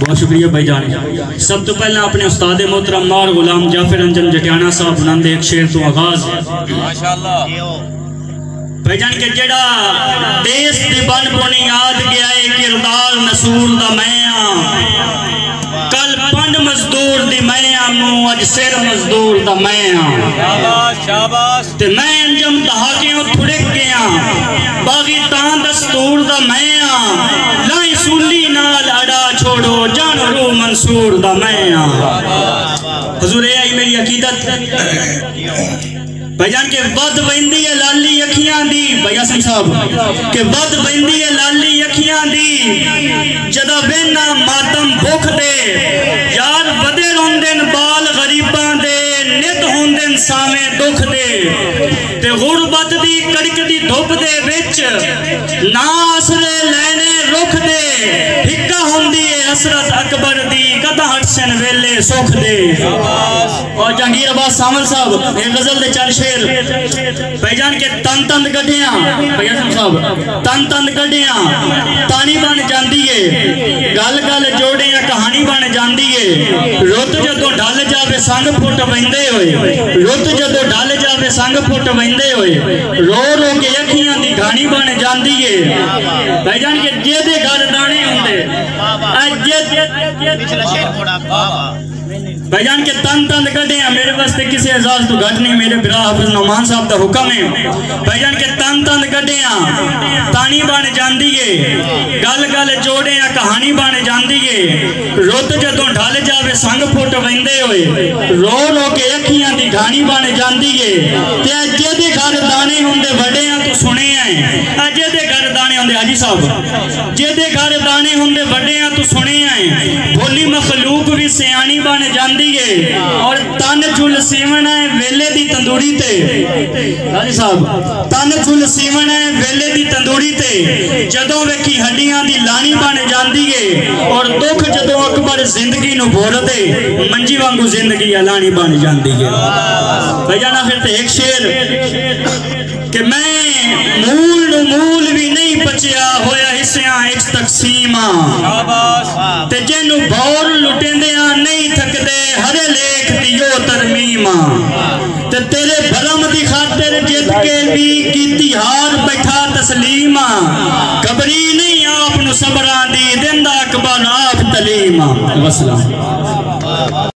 بہت شکریہ بھائی جان. سب تو پہلے اپنے استاد محترم مار غلام جعفر انجم جٹیانہ صاحب بناندے ایک شعر تو آغاز ماشاءاللہ بھائی جان کے جڑا دیس دی بن بنیاد گیا ہے کردار نصور دا میں کل پنڈ مزدور دی میں مو اج سر مزدور دا میں شاباش تے میں انجم دہاکیوں تھڑک گیا باغی تان دستور دا میں لائی سولی نال اڑا چھوڑو جان رو منصور دا میں حضور اے آئی میری عقیدت بھائی جان کے ود ویندی ہے لالی اکھیاں دی بھائی حسن صاحب کہ ود ویندی ہے لالی اکھیاں دی جدہ وینا ماتم بھوک دے یار ودے روندن بال غریباں دے نت ہوندن سامے دکھ دے تے غربت دی کڑک دی دھوپ دے وچ ناسرے لینے رکھ دے ہکا ہوندی ہے حسرت اکبر دی کتا ہٹسن ویلے سکھ دے. اور جہانگیر عباس سامل صاحب ایک غزل دے چند شیر بھائی جان کے تن تند گڈیاں بھائی حسن صاحب تن تند گڈیاں تانی بن جاندی ہے گل گل جوڑیاں کہانی بن جاندی ہے رت جدوں ڈھل جاوے سنگ پھٹ ویندے ہوئے رت جدوں ڈھل جاوے سنگ پھٹ ویندے ہوئے رو رو کے اکھیاں دی گھانی بن جاندی ہے بھائی جان کے جے دے گھر دانے ہوندے بھائی جان کے تن تند گڈے ہیں میرے واسطے کسی اعزاز تو گھٹ نہیں میرے برا حافظ نعمان صاحب دا حکم ہے بھائی جان کے تن تند گڈے ہیں تانی بن جاندی ہے گل گل جوڑے ہیں کہانی بن جاندی ہے رت جدوں ڈھل جاوے سنگ پھٹ ویندے ہوئے رو رو کے اکھیاں دی گھانی بن جاندی ہے تے اجے دے گھر دانے ہوندے وڈے ہیں تو سنے ہیں اجے دے گھر دانے ہوندے حاجی صاحب جے دے گھر دانے ہوندے وڈے ہیں تو سنے ہیں بھولی مخلوق بھی سیانی بن جاندی ہے اور تن چل سیون ہے ویلے دی تندوری تے حاجی صاحب تن چل سیون ہے ویلے دی تندوری تے جدوں ویکھی ہڈیاں دی لانی بن جاندی ہے اور دکھ جدوں اکبر زندگی نو بھول دے منجی وانگو زندگی لانی بن جاندی ہے. بھائی جان آخر تے ایک شعر کہ میں مول بھی نہیں بچیا ہویا حصیاں ایک تقسیماں تے جنو بور لٹیندیاں نہیں تھک دے ہرے لیکھ دیو ترمیماں تے تیرے بھرم دی خاطر جت کے بھی کیتی ہار بیٹھا تسلیماں گھبری نہیں آپ نو صبران دی دندہ اکبر آپ تلیماں. وسلام.